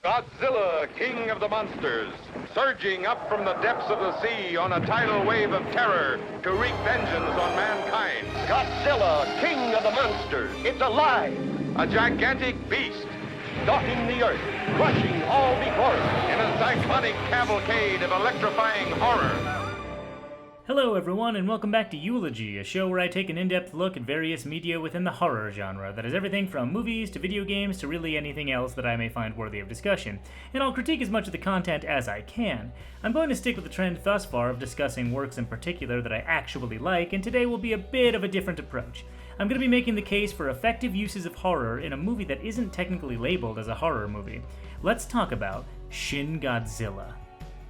Godzilla, king of the monsters, surging up from the depths of the sea on a tidal wave of terror to wreak vengeance on mankind. Godzilla, king of the monsters, it's alive! A gigantic beast, Stalking the earth, crushing all before it. in a cyclonic cavalcade of electrifying horror. Hello everyone, and welcome back to Eulogy, a show where I take an in-depth look at various media within the horror genre. That is everything from movies to video games to really anything else that I may find worthy of discussion. And I'll critique as much of the content as I can. I'm going to stick with the trend thus far of discussing works in particular that I actually like, and today will be a bit of a different approach. I'm going to be making the case for effective uses of horror in a movie that isn't technically labeled as a horror movie. Let's talk about Shin Godzilla.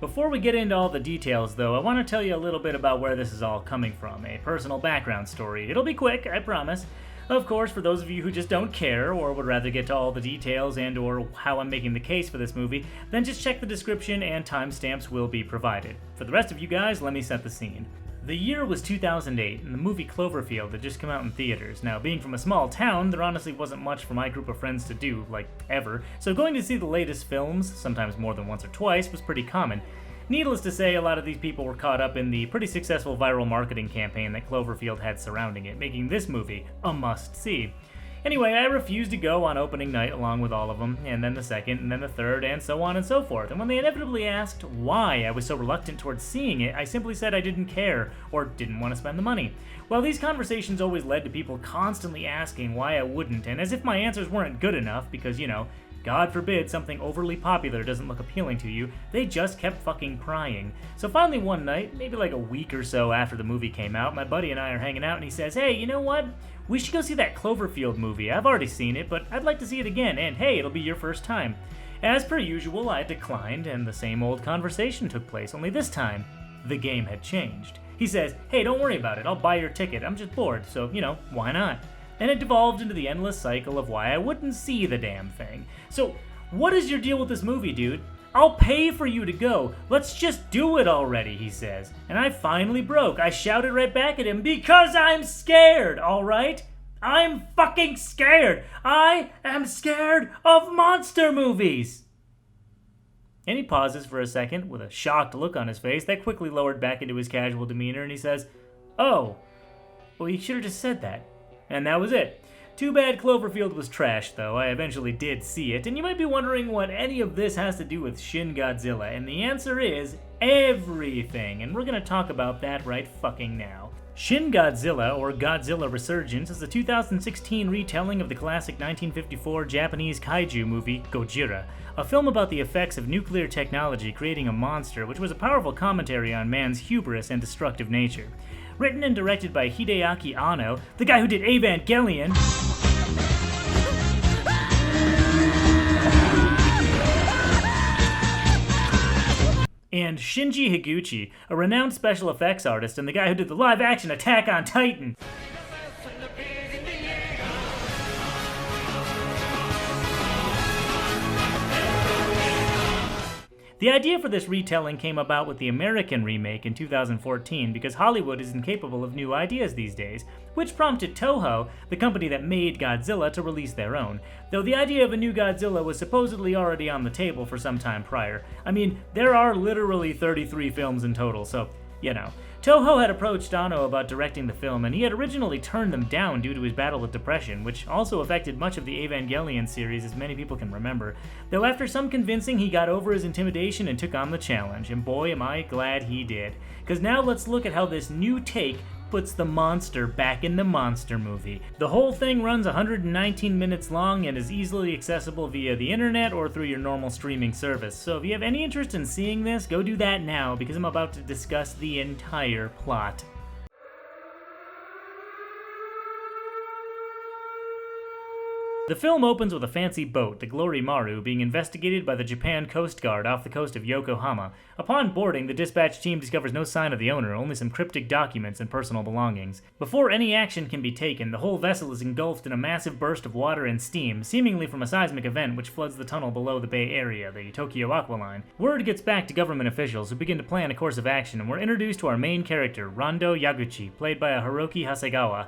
Before we get into all the details, though, I want to tell you a little bit about where this is all coming from, a personal background story. It'll be quick, I promise. Of course, for those of you who just don't care, or would rather get to all the details and or how I'm making the case for this movie, then just check the description and timestamps will be provided. For the rest of you guys, let me set the scene. The year was 2008, and the movie Cloverfield had just come out in theaters. Now, being from a small town, there honestly wasn't much for my group of friends to do, like, ever, so going to see the latest films, sometimes more than once or twice, was pretty common. Needless to say, a lot of these people were caught up in the pretty successful viral marketing campaign that Cloverfield had surrounding it, making this movie a must-see. Anyway, I refused to go on opening night along with all of them, and then the second, and then the third, and so on and so forth. And when they inevitably asked why I was so reluctant towards seeing it, I simply said I didn't care, or didn't want to spend the money. Well, these conversations always led to people constantly asking why I wouldn't, and as if my answers weren't good enough, because, you know, God forbid something overly popular doesn't look appealing to you, they just kept fucking prying. So finally one night, maybe like a week or so after the movie came out, my buddy and I are hanging out and he says, "Hey, you know what? We should go see that Cloverfield movie. I've already seen it, but I'd like to see it again, and hey, it'll be your first time." As per usual, I declined, and the same old conversation took place, only this time, the game had changed. He says, "Hey, don't worry about it, I'll buy your ticket. I'm just bored, so, you know, why not?" And it devolved into the endless cycle of why I wouldn't see the damn thing. So, what is your deal with this movie, dude? I'll pay for you to go. Let's just do it already, he says. And I finally broke. I shouted right back at him, because I'm scared, alright? I'm fucking scared. I am scared of monster movies. And he pauses for a second with a shocked look on his face that quickly lowered back into his casual demeanor, and he says, "Oh, well, you should have just said that." And that was it. Too bad Cloverfield was trash, though. I eventually did see it, and you might be wondering what any of this has to do with Shin Godzilla, and the answer is everything, and we're gonna talk about that right fucking now. Shin Godzilla, or Godzilla Resurgence, is a 2016 retelling of the classic 1954 Japanese kaiju movie Gojira, a film about the effects of nuclear technology creating a monster, which was a powerful commentary on man's hubris and destructive nature. Written and directed by Hideaki Anno, the guy who did Evangelion, and Shinji Higuchi, a renowned special effects artist and the guy who did the live-action Attack on Titan. The idea for this retelling came about with the American remake in 2014 because Hollywood is incapable of new ideas these days, which prompted Toho, the company that made Godzilla, to release their own, though the idea of a new Godzilla was supposedly already on the table for some time prior. I mean, there are literally 33 films in total, so, you know. Toho had approached Anno about directing the film, and he had originally turned them down due to his battle with depression, which also affected much of the Evangelion series, as many people can remember. Though after some convincing, he got over his intimidation and took on the challenge, and boy am I glad he did. Because now let's look at how this new take puts the monster back in the monster movie. The whole thing runs 119 minutes long and is easily accessible via the internet or through your normal streaming service. So if you have any interest in seeing this, go do that now, because I'm about to discuss the entire plot. The film opens with a fancy boat, the Glory Maru, being investigated by the Japan Coast Guard off the coast of Yokohama. Upon boarding, the dispatch team discovers no sign of the owner, only some cryptic documents and personal belongings. Before any action can be taken, the whole vessel is engulfed in a massive burst of water and steam, seemingly from a seismic event which floods the tunnel below the Bay Area, the Tokyo Aqualine. Word gets back to government officials, who begin to plan a course of action, and we're introduced to our main character, Rando Yaguchi, played by Hiroki Hasegawa.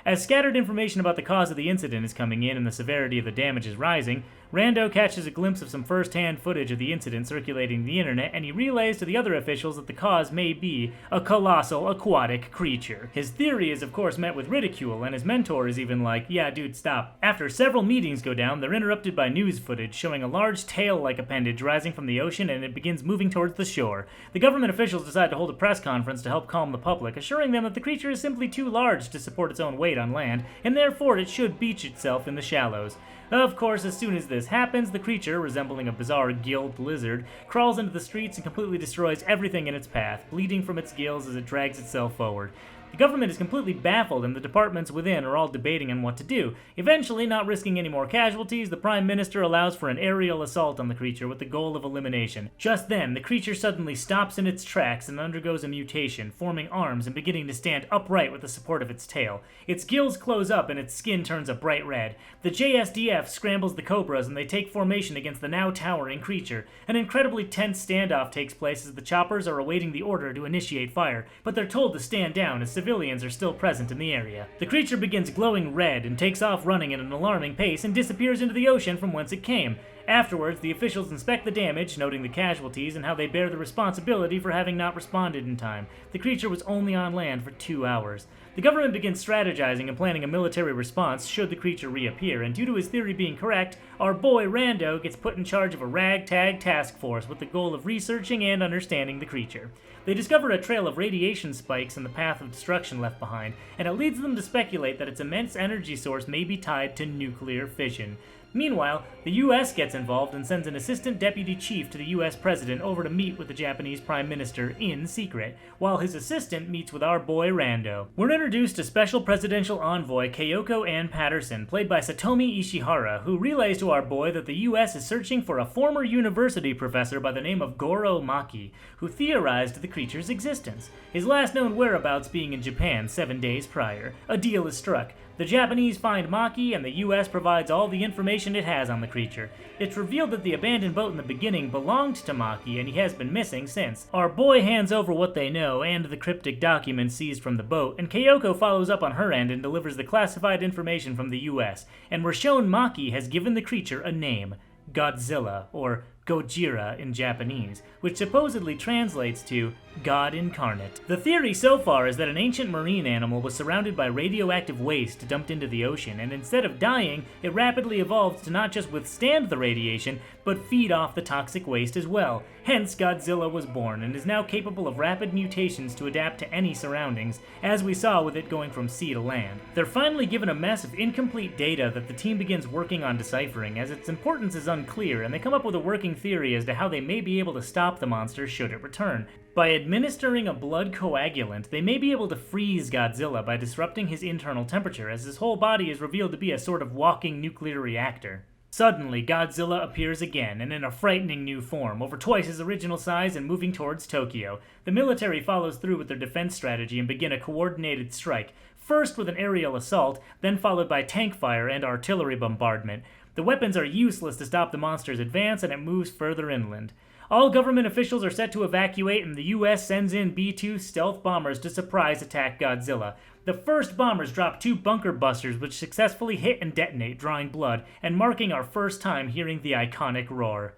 As scattered information about the cause of the incident is coming in and the severity of the damage is rising, Rando catches a glimpse of some first-hand footage of the incident circulating the internet, and he relays to the other officials that the cause may be a colossal aquatic creature. His theory is of course met with ridicule, and his mentor is even like, yeah dude, stop. After several meetings go down, they're interrupted by news footage showing a large tail-like appendage rising from the ocean, and it begins moving towards the shore. The government officials decide to hold a press conference to help calm the public, assuring them that the creature is simply too large to support its own weight on land, and therefore it should beach itself in the shallows. Of course, as soon as this happens, the creature, resembling a bizarre gilled lizard, crawls into the streets and completely destroys everything in its path, bleeding from its gills as it drags itself forward. The government is completely baffled, and the departments within are all debating on what to do. Eventually, not risking any more casualties, the Prime Minister allows for an aerial assault on the creature with the goal of elimination. Just then, the creature suddenly stops in its tracks and undergoes a mutation, forming arms and beginning to stand upright with the support of its tail. Its gills close up and its skin turns a bright red. The JSDF scrambles the Cobras and they take formation against the now towering creature. An incredibly tense standoff takes place as the choppers are awaiting the order to initiate fire, but they're told to stand down as civilians are still present in the area. The creature begins glowing red and takes off running at an alarming pace and disappears into the ocean from whence it came. Afterwards, the officials inspect the damage, noting the casualties and how they bear the responsibility for having not responded in time. The creature was only on land for 2 hours. The government begins strategizing and planning a military response should the creature reappear, and due to his theory being correct, our boy Rando gets put in charge of a ragtag task force with the goal of researching and understanding the creature. They discover a trail of radiation spikes in the path of destruction left behind, and it leads them to speculate that its immense energy source may be tied to nuclear fission. Meanwhile, the US gets involved and sends an assistant deputy chief to the US president over to meet with the Japanese prime minister in secret, while his assistant meets with our boy Rando. We're introduced to special presidential envoy Kyoko Ann Patterson, played by Satomi Ishihara, who relays to our boy that the US is searching for a former university professor by the name of Goro Maki, who theorized the creature's existence, his last known whereabouts being in Japan 7 days prior. A deal is struck. The Japanese find Maki, and the US provides all the information it has on the creature. It's revealed that the abandoned boat in the beginning belonged to Maki, and he has been missing since. Our boy hands over what they know and the cryptic documents seized from the boat, and Kyoko follows up on her end and delivers the classified information from the US. And we're shown Maki has given the creature a name, Godzilla, or Gojira in Japanese, which supposedly translates to God incarnate. The theory so far is that an ancient marine animal was surrounded by radioactive waste dumped into the ocean, and instead of dying, it rapidly evolved to not just withstand the radiation, but feed off the toxic waste as well. Hence, Godzilla was born, and is now capable of rapid mutations to adapt to any surroundings, as we saw with it going from sea to land. They're finally given a mess of incomplete data that the team begins working on deciphering, as its importance is unclear, and they come up with a working theory as to how they may be able to stop the monster should it return. By administering a blood coagulant, they may be able to freeze Godzilla by disrupting his internal temperature, as his whole body is revealed to be a sort of walking nuclear reactor. Suddenly, Godzilla appears again, and in a frightening new form, over twice his original size and moving towards Tokyo. The military follows through with their defense strategy and begin a coordinated strike, first with an aerial assault, then followed by tank fire and artillery bombardment. The weapons are useless to stop the monster's advance, and it moves further inland. All government officials are set to evacuate, and the US sends in B-2 stealth bombers to surprise attack Godzilla. The first bombers drop 2 bunker busters which successfully hit and detonate, drawing blood, and marking our first time hearing the iconic roar.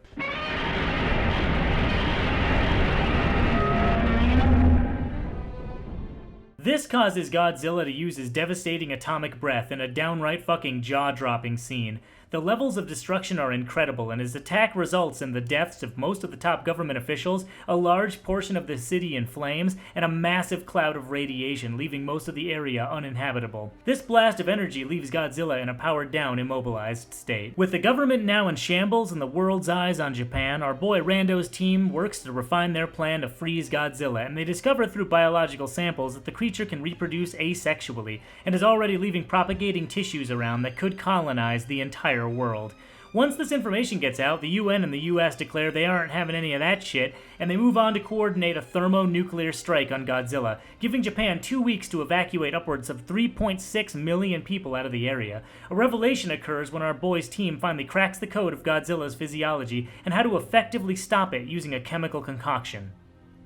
This causes Godzilla to use his devastating atomic breath in a downright fucking jaw-dropping scene. The levels of destruction are incredible, and his attack results in the deaths of most of the top government officials, a large portion of the city in flames, and a massive cloud of radiation, leaving most of the area uninhabitable. This blast of energy leaves Godzilla in a powered-down, immobilized state. With the government now in shambles and the world's eyes on Japan, our boy Rando's team works to refine their plan to freeze Godzilla, and they discover through biological samples that the creature can reproduce asexually, and is already leaving propagating tissues around that could colonize the entire world. Once this information gets out, the UN and the US declare they aren't having any of that shit, and they move on to coordinate a thermonuclear strike on Godzilla, giving Japan 2 weeks to evacuate upwards of 3.6 million people out of the area. A revelation occurs when our boy's team finally cracks the code of Godzilla's physiology and how to effectively stop it using a chemical concoction.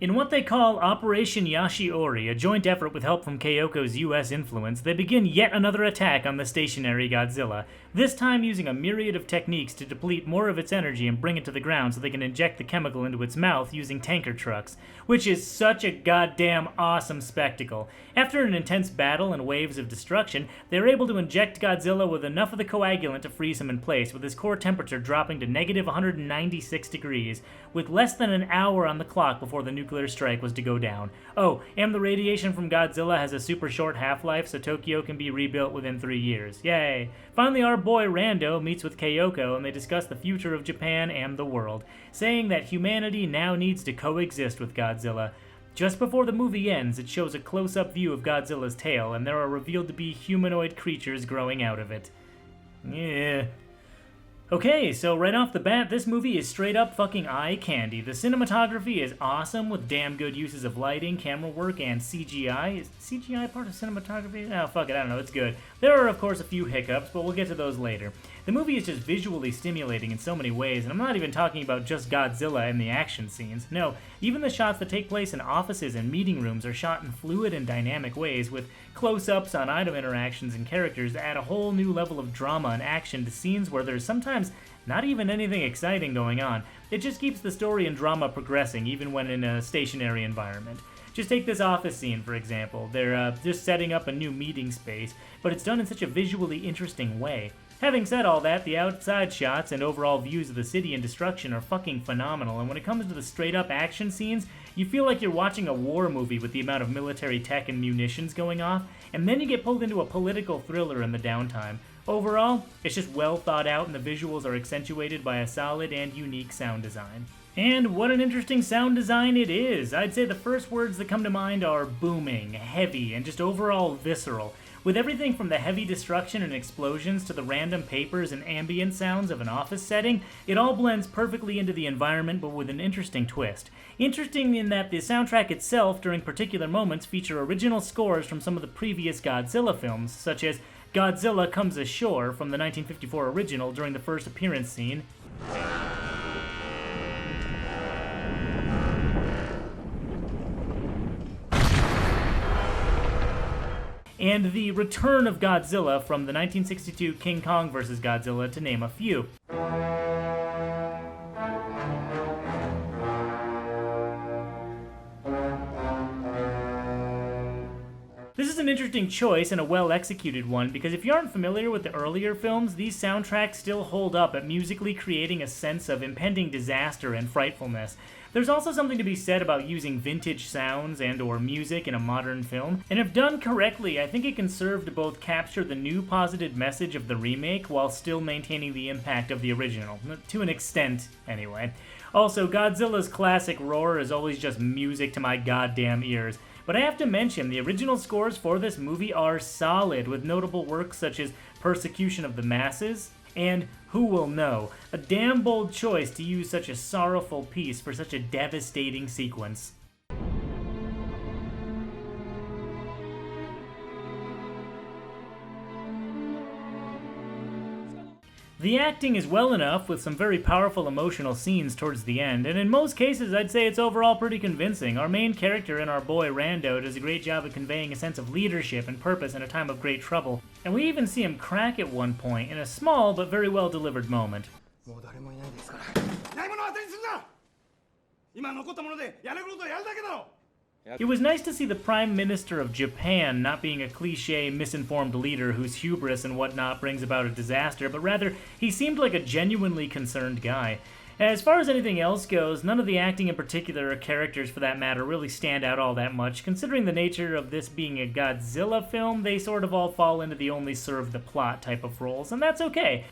In what they call Operation Yashiori, a joint effort with help from Kyoko's US influence, they begin yet another attack on the stationary Godzilla, this time using a myriad of techniques to deplete more of its energy and bring it to the ground so they can inject the chemical into its mouth using tanker trucks, which is such a goddamn awesome spectacle. After an intense battle and waves of destruction, they are able to inject Godzilla with enough of the coagulant to freeze him in place, with his core temperature dropping to negative 196 degrees, with less than an hour on the clock before the nuclear strike was to go down. Oh, and the radiation from Godzilla has a super short half-life, so Tokyo can be rebuilt within 3 years. Yay! Finally, our boy Rando meets with Kyoko, and they discuss the future of Japan and the world, saying that humanity now needs to coexist with Godzilla. Just before the movie ends, it shows a close-up view of Godzilla's tail, and there are revealed to be humanoid creatures growing out of it. Yeah. Okay, so right off the bat, this movie is straight up fucking eye candy. The cinematography is awesome with damn good uses of lighting, camera work, and CGI. Is CGI part of cinematography? Oh, fuck it, I don't know, it's good. There are, of course, a few hiccups, but we'll get to those later. The movie is just visually stimulating in so many ways, and I'm not even talking about just Godzilla and the action scenes. No, even the shots that take place in offices and meeting rooms are shot in fluid and dynamic ways, with close-ups on item interactions and characters that add a whole new level of drama and action to scenes where there's sometimes not even anything exciting going on. It just keeps the story and drama progressing, even when in a stationary environment. Just take this office scene, for example. They're just setting up a new meeting space, but it's done in such a visually interesting way. Having said all that, the outside shots and overall views of the city and destruction are fucking phenomenal, and when it comes to the straight-up action scenes, you feel like you're watching a war movie with the amount of military tech and munitions going off, and then you get pulled into a political thriller in the downtime. Overall, it's just well thought out, and the visuals are accentuated by a solid and unique sound design. And what an interesting sound design it is! I'd say the first words that come to mind are booming, heavy, and just overall visceral. With everything from the heavy destruction and explosions to the random papers and ambient sounds of an office setting, it all blends perfectly into the environment, but with an interesting twist. Interesting in that the soundtrack itself, during particular moments, feature original scores from some of the previous Godzilla films, such as Godzilla Comes Ashore from the 1954 original during the first appearance scene, and the Return of Godzilla from the 1962 King Kong vs. Godzilla, to name a few. This is an interesting choice and a well-executed one, because if you aren't familiar with the earlier films, these soundtracks still hold up at musically creating a sense of impending disaster and frightfulness. There's also something to be said about using vintage sounds and/or music in a modern film, and if done correctly, I think it can serve to both capture the new positive message of the remake while still maintaining the impact of the original, to an extent, anyway. Also, Godzilla's classic roar is always just music to my goddamn ears. But I have to mention, the original scores for this movie are solid, with notable works such as Persecution of the Masses and Who Will Know, a damn bold choice to use such a sorrowful piece for such a devastating sequence. The acting is well enough, with some very powerful emotional scenes towards the end, and in most cases I'd say it's overall pretty convincing. Our main character and our boy Rando does a great job of conveying a sense of leadership and purpose in a time of great trouble, and we even see him crack at one point in a small but very well delivered moment. It was nice to see the Prime Minister of Japan not being a cliché, misinformed leader whose hubris and whatnot brings about a disaster, but rather he seemed like a genuinely concerned guy. As far as anything else goes, none of the acting in particular, or characters for that matter, really stand out all that much. Considering the nature of this being a Godzilla film, they sort of all fall into the only serve the plot type of roles, and that's okay.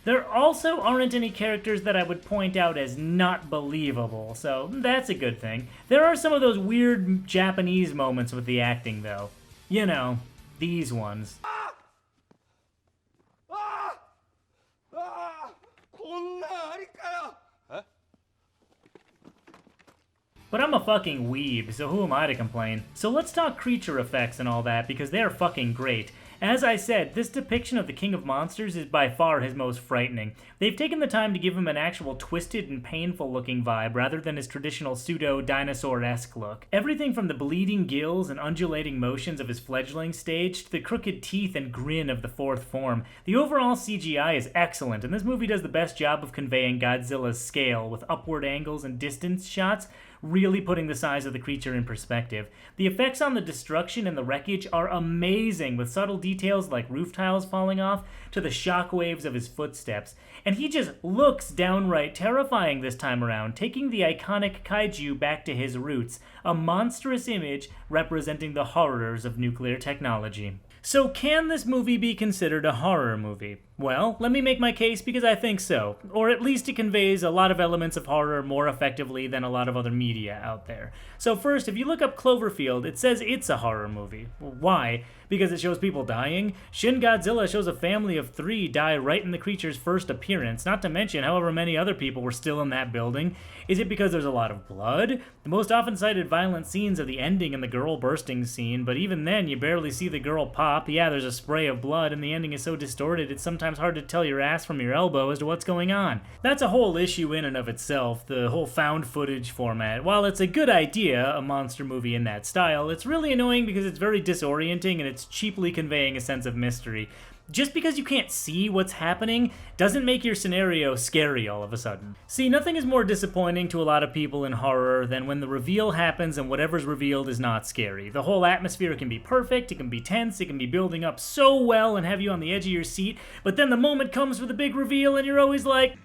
There also aren't any characters that I would point out as not believable, so that's a good thing. There are some of those weird Japanese moments with the acting, though. You know, these ones. But I'm a fucking weeb, so who am I to complain? So let's talk creature effects and all that, because they're fucking great. As I said, this depiction of the King of Monsters is by far his most frightening. They've taken the time to give him an actual twisted and painful looking vibe rather than his traditional pseudo-dinosaur-esque look. Everything from the bleeding gills and undulating motions of his fledgling stage to the crooked teeth and grin of the fourth form, the overall CGI is excellent, and this movie does the best job of conveying Godzilla's scale with upward angles and distance shots, really putting the size of the creature in perspective. The effects on the destruction and the wreckage are amazing, with subtle details like roof tiles falling off to the shockwaves of his footsteps. And he just looks downright terrifying this time around, taking the iconic kaiju back to his roots, a monstrous image representing the horrors of nuclear technology. So can this movie be considered a horror movie? Well, let me make my case because I think so. Or at least it conveys a lot of elements of horror more effectively than a lot of other media out there. So first, if you look up Cloverfield, it says it's a horror movie. Why? Because it shows people dying? Shin Godzilla shows a family of 3 die right in the creature's first appearance, not to mention however many other people were still in that building. Is it because there's a lot of blood? The most often cited violent scenes are the ending and the girl bursting scene, but even then you barely see the girl pop. Yeah, there's a spray of blood, and the ending is so distorted it's sometimes hard to tell your ass from your elbow as to what's going on. That's a whole issue in and of itself, the whole found footage format. While it's a good idea, a monster movie in that style, it's really annoying because it's very disorienting and it's cheaply conveying a sense of mystery. Just because you can't see what's happening doesn't make your scenario scary all of a sudden. See, nothing is more disappointing to a lot of people in horror than when the reveal happens and whatever's revealed is not scary. The whole atmosphere can be perfect, it can be tense, it can be building up so well and have you on the edge of your seat, but then the moment comes for the big reveal and you're always like,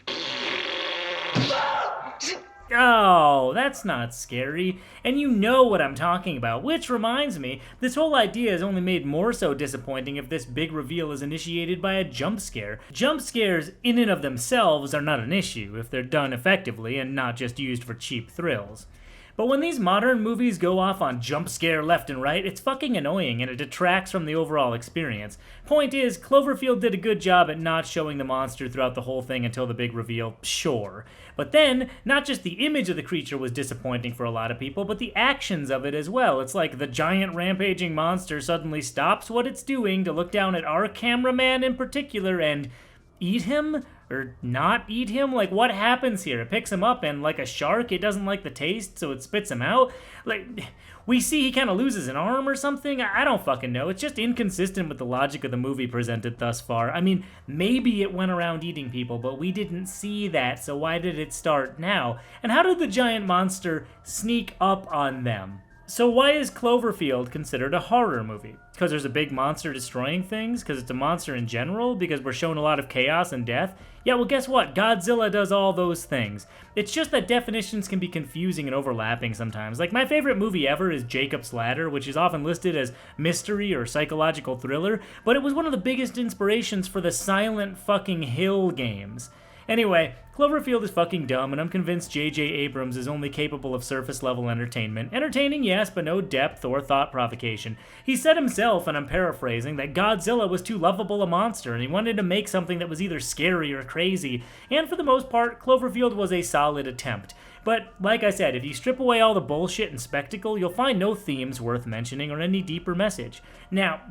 oh, that's not scary, and you know what I'm talking about, which reminds me, this whole idea is only made more so disappointing if this big reveal is initiated by a jump scare. Jump scares in and of themselves are not an issue if they're done effectively and not just used for cheap thrills. But when these modern movies go off on jump scare left and right, it's fucking annoying and it detracts from the overall experience. Point is, Cloverfield did a good job at not showing the monster throughout the whole thing until the big reveal, sure. But then, not just the image of the creature was disappointing for a lot of people, but the actions of it as well. It's like the giant rampaging monster suddenly stops what it's doing to look down at our cameraman in particular and eat him? Or not eat him? Like, what happens here? It picks him up and, like a shark, it doesn't like the taste, so it spits him out? Like, we see he kind of loses an arm or something? I don't fucking know. It's just inconsistent with the logic of the movie presented thus far. I mean, maybe it went around eating people, but we didn't see that, so why did it start now? And how did the giant monster sneak up on them? So why is Cloverfield considered a horror movie? Because there's a big monster destroying things? Because it's a monster in general? Because we're shown a lot of chaos and death? Yeah, well, guess what? Godzilla does all those things. It's just that definitions can be confusing and overlapping sometimes. Like, my favorite movie ever is Jacob's Ladder, which is often listed as mystery or psychological thriller, but it was one of the biggest inspirations for the Silent fucking Hill games. Anyway, Cloverfield is fucking dumb, and I'm convinced J.J. Abrams is only capable of surface-level entertainment. Entertaining, yes, but no depth or thought provocation. He said himself, and I'm paraphrasing, that Godzilla was too lovable a monster, and he wanted to make something that was either scary or crazy, and for the most part, Cloverfield was a solid attempt. But, like I said, if you strip away all the bullshit and spectacle, you'll find no themes worth mentioning or any deeper message. Now,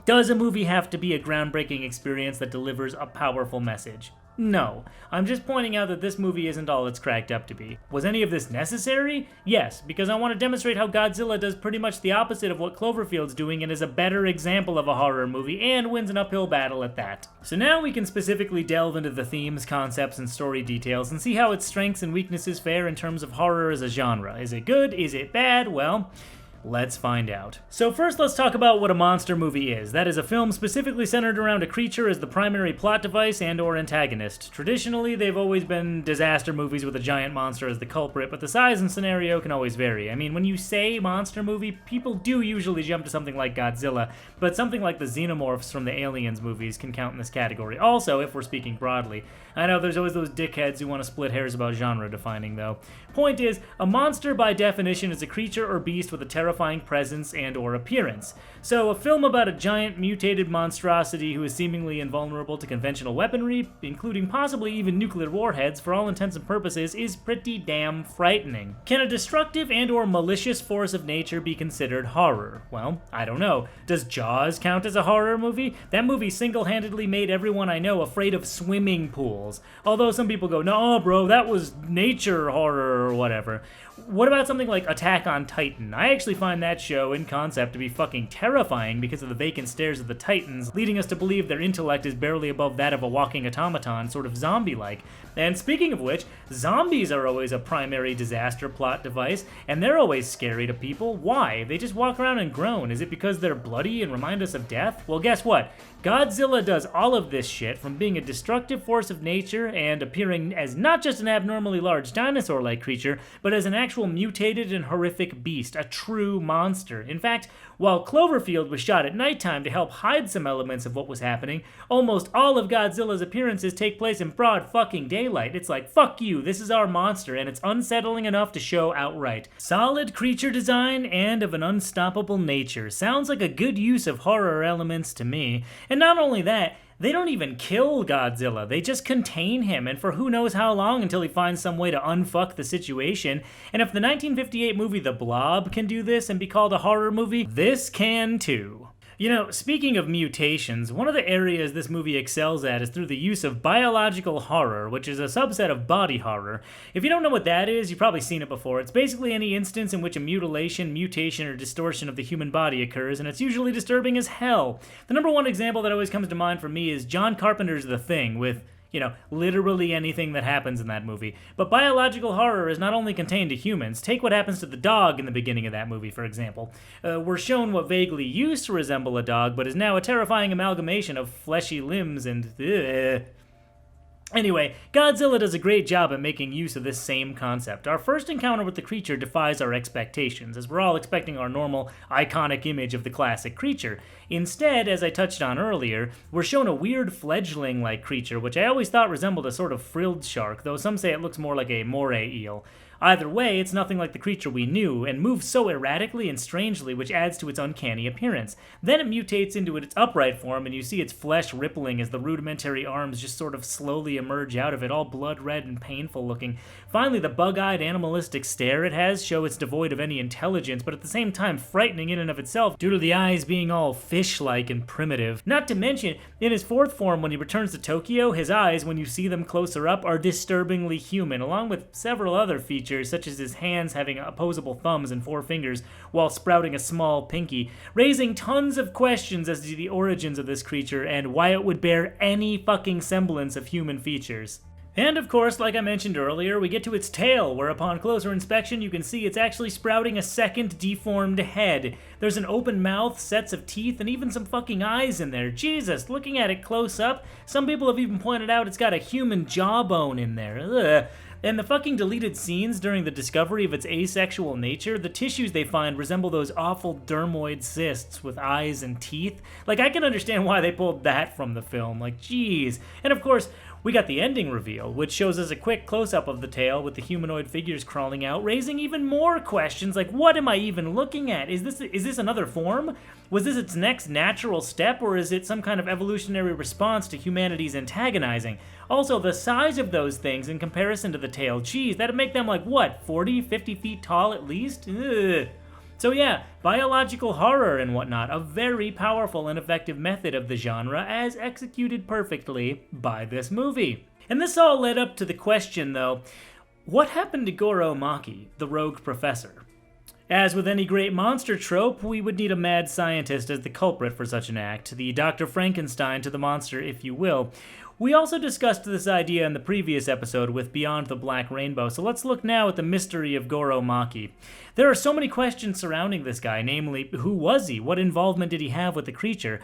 does a movie have to be a groundbreaking experience that delivers a powerful message? No. I'm just pointing out that this movie isn't all it's cracked up to be. Was any of this necessary? Yes, because I want to demonstrate how Godzilla does pretty much the opposite of what Cloverfield's doing and is a better example of a horror movie, and wins an uphill battle at that. So now we can specifically delve into the themes, concepts, and story details and see how its strengths and weaknesses fare in terms of horror as a genre. Is it good? Is it bad? Well, let's find out. So first, let's talk about what a monster movie is. That is a film specifically centered around a creature as the primary plot device and/or antagonist. Traditionally, they've always been disaster movies with a giant monster as the culprit, but the size and scenario can always vary. I mean, when you say monster movie, people do usually jump to something like Godzilla, but something like the Xenomorphs from the Aliens movies can count in this category. Also, if we're speaking broadly. I know there's always those dickheads who want to split hairs about genre defining, though. Point is, a monster by definition is a creature or beast with a terrifying terrifying presence and or appearance. So a film about a giant mutated monstrosity who is seemingly invulnerable to conventional weaponry, including possibly even nuclear warheads for all intents and purposes, is pretty damn frightening. Can a destructive and or malicious force of nature be considered horror? Well, I don't know. Does Jaws count as a horror movie? That movie single-handedly made everyone I know afraid of swimming pools. Although some people go, no bro, that was nature horror or whatever. What about something like Attack on Titan? I actually find that show in concept to be fucking terrifying because of the vacant stares of the Titans, leading us to believe their intellect is barely above that of a walking automaton, sort of zombie-like. And speaking of which, zombies are always a primary disaster plot device, and they're always scary to people. Why? They just walk around and groan. Is it because they're bloody and remind us of death? Well, guess what? Godzilla does all of this shit, from being a destructive force of nature and appearing as not just an abnormally large dinosaur-like creature, but as an actual mutated and horrific beast, a true monster. In fact, while Cloverfield was shot at nighttime to help hide some elements of what was happening, almost all of Godzilla's appearances take place in broad fucking daylight. It's like, fuck you, this is our monster, and it's unsettling enough to show outright. Solid creature design and of an unstoppable nature. Sounds like a good use of horror elements to me. And not only that, they don't even kill Godzilla, they just contain him, and for who knows how long until he finds some way to unfuck the situation. And if the 1958 movie The Blob can do this and be called a horror movie, this can too. You know, speaking of mutations, one of the areas this movie excels at is through the use of biological horror, which is a subset of body horror. If you don't know what that is, you've probably seen it before. It's basically any instance in which a mutilation, mutation, or distortion of the human body occurs, and it's usually disturbing as hell. The number one example that always comes to mind for me is John Carpenter's The Thing, with literally anything that happens in that movie. But biological horror is not only contained to humans. Take what happens to the dog in the beginning of that movie, for example. We're shown what vaguely used to resemble a dog, but is now a terrifying amalgamation of fleshy limbs and... Anyway, Godzilla does a great job at making use of this same concept. Our first encounter with the creature defies our expectations, as we're all expecting our normal, iconic image of the classic creature. Instead, as I touched on earlier, we're shown a weird fledgling-like creature, which I always thought resembled a sort of frilled shark, though some say it looks more like a moray eel. Either way, it's nothing like the creature we knew, and moves so erratically and strangely, which adds to its uncanny appearance. Then it mutates into its upright form, and you see its flesh rippling as the rudimentary arms just sort of slowly emerge out of it, all blood-red and painful looking. Finally, the bug-eyed animalistic stare it has show it's devoid of any intelligence, but at the same time frightening in and of itself due to the eyes being all fish-like and primitive. Not to mention, in his fourth form, when he returns to Tokyo, his eyes, when you see them closer up, are disturbingly human, along with several other features, such as his hands having opposable thumbs and 4 fingers while sprouting a small pinky, raising tons of questions as to the origins of this creature and why it would bear any fucking semblance of human features. And of course, like I mentioned earlier, we get to its tail, where upon closer inspection you can see it's actually sprouting a second deformed head. There's an open mouth, sets of teeth, and even some fucking eyes in there. Jesus, looking at it close up, some people have even pointed out it's got a human jawbone in there. Ugh. And the fucking deleted scenes during the discovery of its asexual nature, the tissues they find resemble those awful dermoid cysts with eyes and teeth. Like, I can understand why they pulled that from the film, like, jeez. And of course, we got the ending reveal, which shows us a quick close-up of the tail with the humanoid figures crawling out, raising even more questions like, what am I even looking at? Is this another form? Was this its next natural step, or is it some kind of evolutionary response to humanity's antagonizing? Also, the size of those things in comparison to the tail, geez, that'd make them like, what, 40, 50 feet tall at least? Ugh. So yeah, biological horror and whatnot, a very powerful and effective method of the genre as executed perfectly by this movie. And this all led up to the question though, what happened to Goro Maki, the rogue professor? As with any great monster trope, we would need a mad scientist as the culprit for such an act, the Dr. Frankenstein to the monster, if you will. We also discussed this idea in the previous episode with Beyond the Black Rainbow, so let's look now at the mystery of Goro Maki. There are so many questions surrounding this guy, namely, who was he? What involvement did he have with the creature?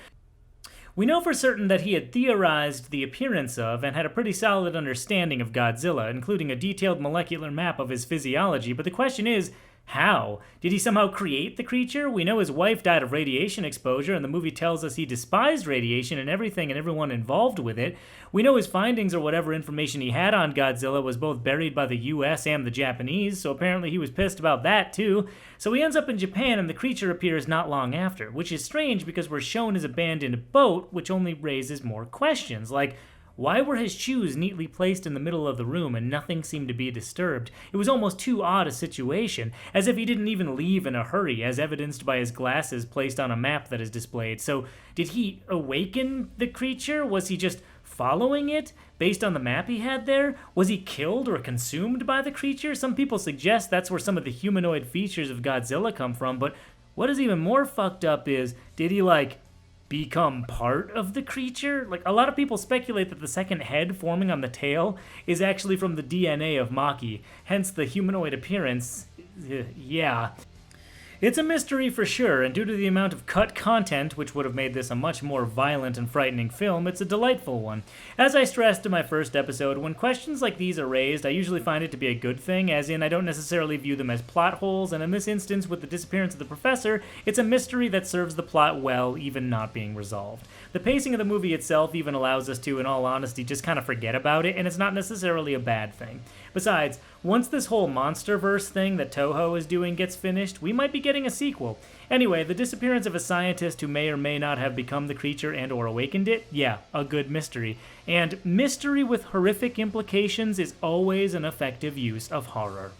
We know for certain that he had theorized the appearance of and had a pretty solid understanding of Godzilla, including a detailed molecular map of his physiology, but the question is, How? Did he somehow create the creature? We know his wife died of radiation exposure, and the movie tells us he despised radiation and everything and everyone involved with it. We know his findings or whatever information he had on Godzilla was both buried by the US and the Japanese, so apparently he was pissed about that too. So he ends up in Japan and the creature appears not long after, which is strange because we're shown his abandoned boat, which only raises more questions, like, why were his shoes neatly placed in the middle of the room and nothing seemed to be disturbed? It was almost too odd a situation, as if he didn't even leave in a hurry, as evidenced by his glasses placed on a map that is displayed. So, did he awaken the creature? Was he just following it based on the map he had there? Was he killed or consumed by the creature? Some people suggest that's where some of the humanoid features of Godzilla come from, but what is even more fucked up is, did he, become part of the creature? A lot of people speculate that the second head forming on the tail is actually from the DNA of Maki, hence the humanoid appearance. Yeah. It's a mystery for sure, and due to the amount of cut content, which would have made this a much more violent and frightening film, it's a delightful one. As I stressed in my first episode, when questions like these are raised, I usually find it to be a good thing, as in I don't necessarily view them as plot holes, and in this instance, with the disappearance of the professor, it's a mystery that serves the plot well, even not being resolved. The pacing of the movie itself even allows us to, in all honesty, just kind of forget about it, and it's not necessarily a bad thing. Besides, once this whole MonsterVerse thing that Toho is doing gets finished, we might be getting a sequel. Anyway, the disappearance of a scientist who may or may not have become the creature and or awakened it, yeah, a good mystery. And mystery with horrific implications is always an effective use of horror.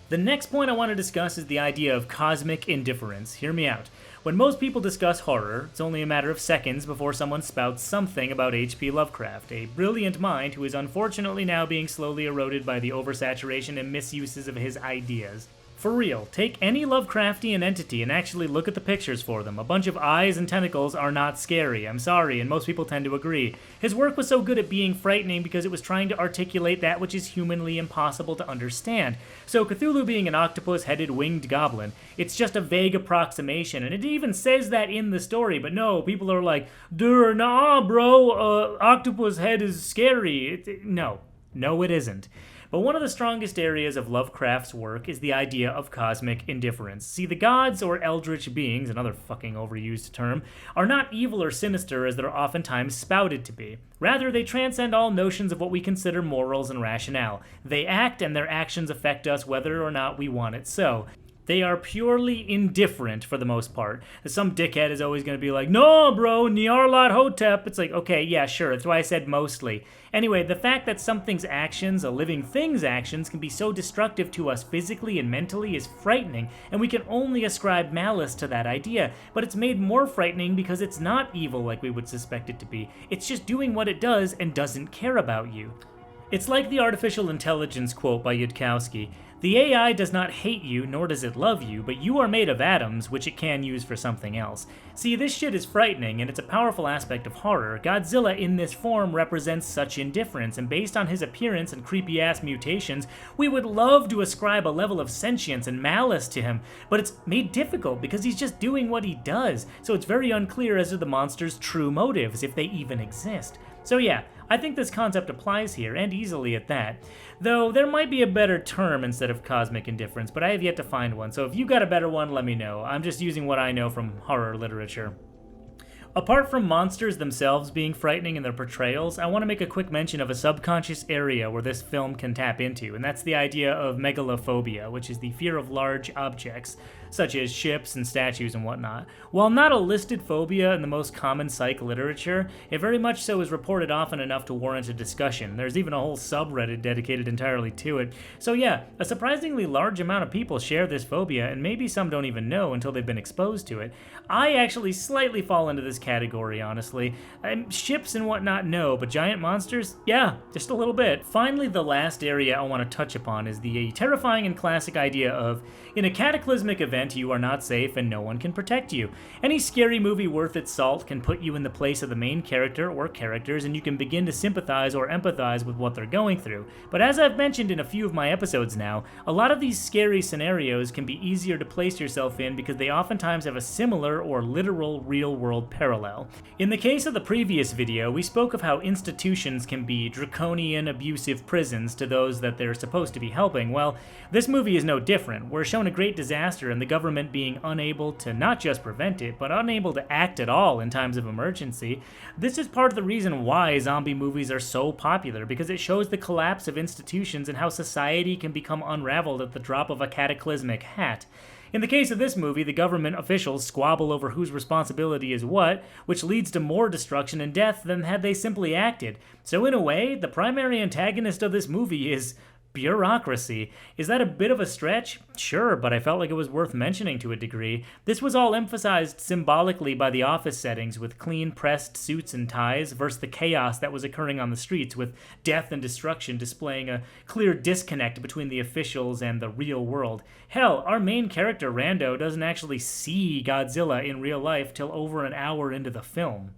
The next point I want to discuss is the idea of cosmic indifference. Hear me out. When most people discuss horror, it's only a matter of seconds before someone spouts something about H.P. Lovecraft, a brilliant mind who is unfortunately now being slowly eroded by the oversaturation and misuses of his ideas. For real, take any Lovecraftian entity and actually look at the pictures for them. A bunch of eyes and tentacles are not scary, I'm sorry, and most people tend to agree. His work was so good at being frightening because it was trying to articulate that which is humanly impossible to understand. So Cthulhu being an octopus-headed winged goblin, it's just a vague approximation, and it even says that in the story, but no, people are like, nah, bro, octopus head is scary. No, it isn't. But one of the strongest areas of Lovecraft's work is the idea of cosmic indifference. See, the gods, or eldritch beings, another fucking overused term, are not evil or sinister as they're oftentimes spouted to be. Rather, they transcend all notions of what we consider morals and rationale. They act, and their actions affect us whether or not we want it so. They are purely indifferent for the most part. Some dickhead is always going to be like, no, bro, Nyarlathotep Hotep. It's like, okay, yeah, sure, that's why I said mostly. Anyway, the fact that something's actions, a living thing's actions, can be so destructive to us physically and mentally is frightening, and we can only ascribe malice to that idea. But it's made more frightening because it's not evil like we would suspect it to be. It's just doing what it does and doesn't care about you. It's like the artificial intelligence quote by Yudkowsky. The AI does not hate you, nor does it love you, but you are made of atoms, which it can use for something else. See, this shit is frightening, and it's a powerful aspect of horror. Godzilla in this form represents such indifference, and based on his appearance and creepy-ass mutations, we would love to ascribe a level of sentience and malice to him, but it's made difficult because he's just doing what he does, so it's very unclear as to the monster's true motives, if they even exist. So yeah, I think this concept applies here, and easily at that. Though there might be a better term instead of cosmic indifference, but I have yet to find one, so if you got a better one, let me know. I'm just using what I know from horror literature. Apart from monsters themselves being frightening in their portrayals, I want to make a quick mention of a subconscious area where this film can tap into, and that's the idea of megalophobia, which is the fear of large objects, such as ships and statues and whatnot. While not a listed phobia in the most common psych literature, it very much so is reported often enough to warrant a discussion. There's even a whole subreddit dedicated entirely to it. So yeah, a surprisingly large amount of people share this phobia, and maybe some don't even know until they've been exposed to it. I actually slightly fall into this category, honestly. Ships and whatnot, no, but giant monsters? Yeah, just a little bit. Finally, the last area I want to touch upon is the terrifying and classic idea of, in a cataclysmic event, you are not safe and no one can protect you. Any scary movie worth its salt can put you in the place of the main character or characters, and you can begin to sympathize or empathize with what they're going through. But as I've mentioned in a few of my episodes now, a lot of these scary scenarios can be easier to place yourself in because they oftentimes have a similar or literal real-world parallel parallel. In the case of the previous video, we spoke of how institutions can be draconian, abusive prisons to those that they're supposed to be helping. Well, this movie is no different. We're shown a great disaster and the government being unable to not just prevent it, but unable to act at all in times of emergency. This is part of the reason why zombie movies are so popular, because it shows the collapse of institutions and how society can become unraveled at the drop of a cataclysmic hat. In the case of this movie, the government officials squabble over whose responsibility is what, which leads to more destruction and death than had they simply acted. So in a way, the primary antagonist of this movie is bureaucracy. Is that a bit of a stretch? Sure, but I felt like it was worth mentioning to a degree. This was all emphasized symbolically by the office settings with clean pressed suits and ties versus the chaos that was occurring on the streets with death and destruction displaying a clear disconnect between the officials and the real world. Hell, our main character Rando doesn't actually see Godzilla in real life till over an hour into the film.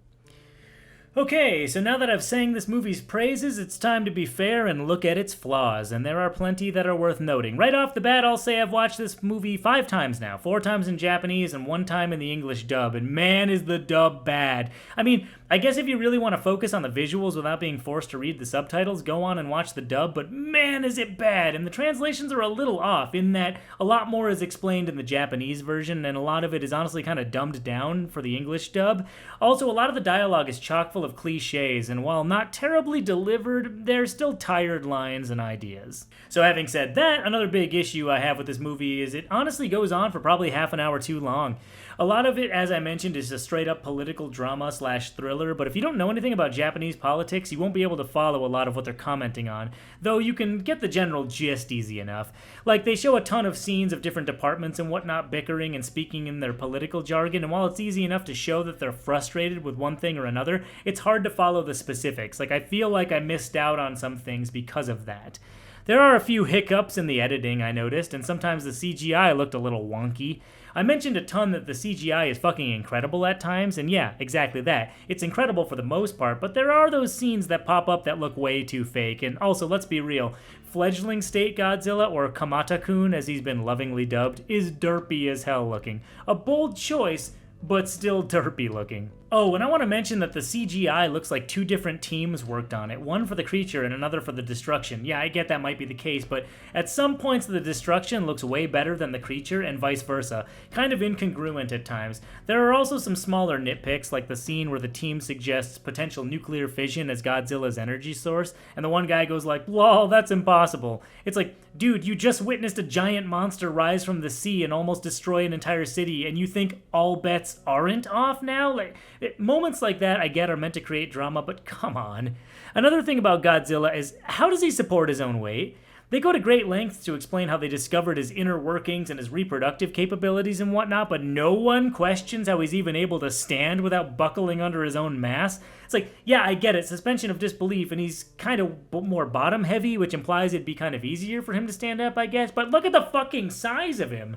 Okay, so now that I've sang this movie's praises, it's time to be fair and look at its flaws, and there are plenty that are worth noting. Right off the bat, I'll say I've watched this movie 5 times now, 4 times in Japanese and 1 time in the English dub, and man is the dub bad. I mean, I guess if you really want to focus on the visuals without being forced to read the subtitles, go on and watch the dub, but man is it bad, and the translations are a little off in that a lot more is explained in the Japanese version, and a lot of it is honestly kind of dumbed down for the English dub. Also, a lot of the dialogue is chock full of cliches, and while not terribly delivered, they're still tired lines and ideas. So having said that, another big issue I have with this movie is it honestly goes on for probably half an hour too long. A lot of it, as I mentioned, is a straight-up political drama/thriller, but if you don't know anything about Japanese politics, you won't be able to follow a lot of what they're commenting on, though you can get the general gist easy enough. Like, they show a ton of scenes of different departments and whatnot bickering and speaking in their political jargon, and while it's easy enough to show that they're frustrated with one thing or another, it's hard to follow the specifics. Like, I feel like I missed out on some things because of that. There are a few hiccups in the editing, I noticed, and sometimes the CGI looked a little wonky. I mentioned a ton that the CGI is fucking incredible at times, and yeah, exactly that. It's incredible for the most part, but there are those scenes that pop up that look way too fake, and also, let's be real, fledgling state Godzilla, or Kamata-kun as he's been lovingly dubbed, is derpy as hell looking. A bold choice, but still derpy looking. Oh, and I want to mention that the CGI looks like 2 different teams worked on it, one for the creature and another for the destruction. Yeah, I get that might be the case, but at some points the destruction looks way better than the creature and vice versa. Kind of incongruent at times. There are also some smaller nitpicks, like the scene where the team suggests potential nuclear fission as Godzilla's energy source, and the one guy goes like, lol, that's impossible. It's like, dude, you just witnessed a giant monster rise from the sea and almost destroy an entire city, and you think all bets aren't off now? Like, moments like that, I get, are meant to create drama, but come on. Another thing about Godzilla is, how does he support his own weight? They go to great lengths to explain how they discovered his inner workings and his reproductive capabilities and whatnot, but no one questions how he's even able to stand without buckling under his own mass. It's like, yeah, I get it, suspension of disbelief, and he's kind of more bottom-heavy, which implies it'd be kind of easier for him to stand up, I guess, but look at the fucking size of him.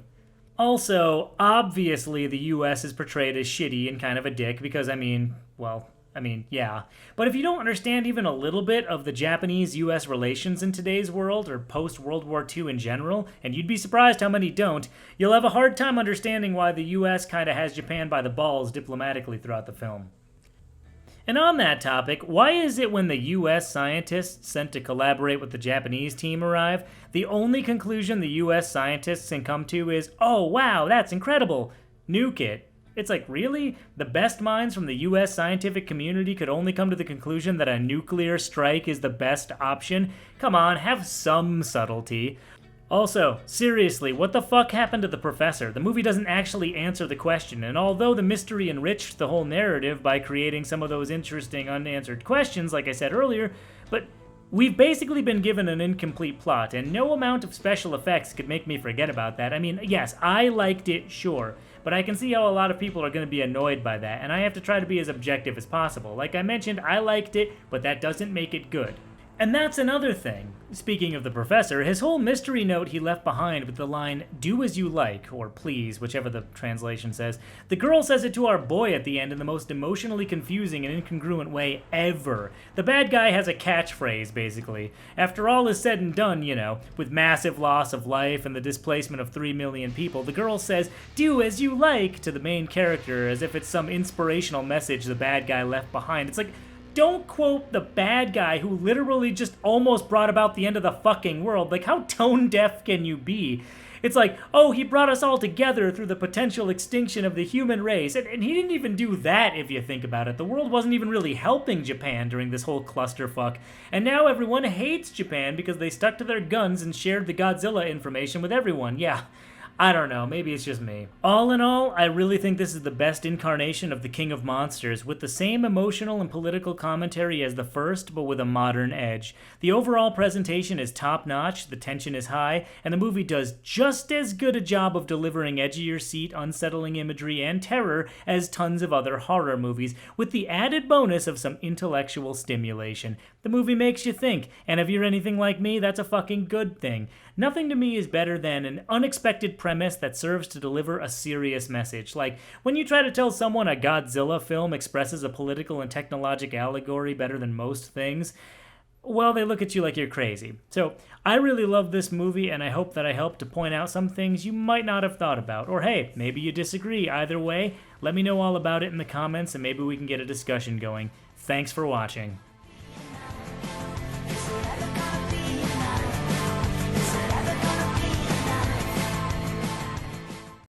Also, obviously the US is portrayed as shitty and kind of a dick because, yeah. But if you don't understand even a little bit of the Japanese-US relations in today's world, or post-World War II in general, and you'd be surprised how many don't, you'll have a hard time understanding why the US kind of has Japan by the balls diplomatically throughout the film. And on that topic, why is it when the US scientists sent to collaborate with the Japanese team arrive, the only conclusion the US scientists can come to is, oh wow, that's incredible, nuke it? It's like, really? The best minds from the US scientific community could only come to the conclusion that a nuclear strike is the best option? Come on, have some subtlety. Also, seriously, what the fuck happened to the professor? The movie doesn't actually answer the question, and although the mystery enriched the whole narrative by creating some of those interesting unanswered questions, like I said earlier, but we've basically been given an incomplete plot, and no amount of special effects could make me forget about that. I mean, yes, I liked it, sure, but I can see how a lot of people are going to be annoyed by that, and I have to try to be as objective as possible. Like I mentioned, I liked it, but that doesn't make it good. And that's another thing. Speaking of the professor, his whole mystery note he left behind with the line, "Do as you like," or please, whichever the translation says. The girl says it to our boy at the end in the most emotionally confusing and incongruent way ever. The bad guy has a catchphrase, basically. After all is said and done, you know, with massive loss of life and the displacement of 3 million people, the girl says, "Do as you like," to the main character, as if it's some inspirational message the bad guy left behind. It's like, don't quote the bad guy who literally just almost brought about the end of the fucking world. Like, how tone deaf can you be? It's like, oh, he brought us all together through the potential extinction of the human race. And he didn't even do that, if you think about it. The world wasn't even really helping Japan during this whole clusterfuck. And now everyone hates Japan because they stuck to their guns and shared the Godzilla information with everyone. Yeah. I don't know, maybe it's just me. All in all, I really think this is the best incarnation of the King of Monsters, with the same emotional and political commentary as the first, but with a modern edge. The overall presentation is top-notch, the tension is high, and the movie does just as good a job of delivering edge-of-your-seat, unsettling imagery and terror as tons of other horror movies, with the added bonus of some intellectual stimulation. The movie makes you think, and if you're anything like me, that's a fucking good thing. Nothing to me is better than an unexpected premise that serves to deliver a serious message. Like, when you try to tell someone a Godzilla film expresses a political and technological allegory better than most things, well, they look at you like you're crazy. So, I really love this movie, and I hope that I helped to point out some things you might not have thought about. Or hey, maybe you disagree. Either way, let me know all about it in the comments, and maybe we can get a discussion going. Thanks for watching.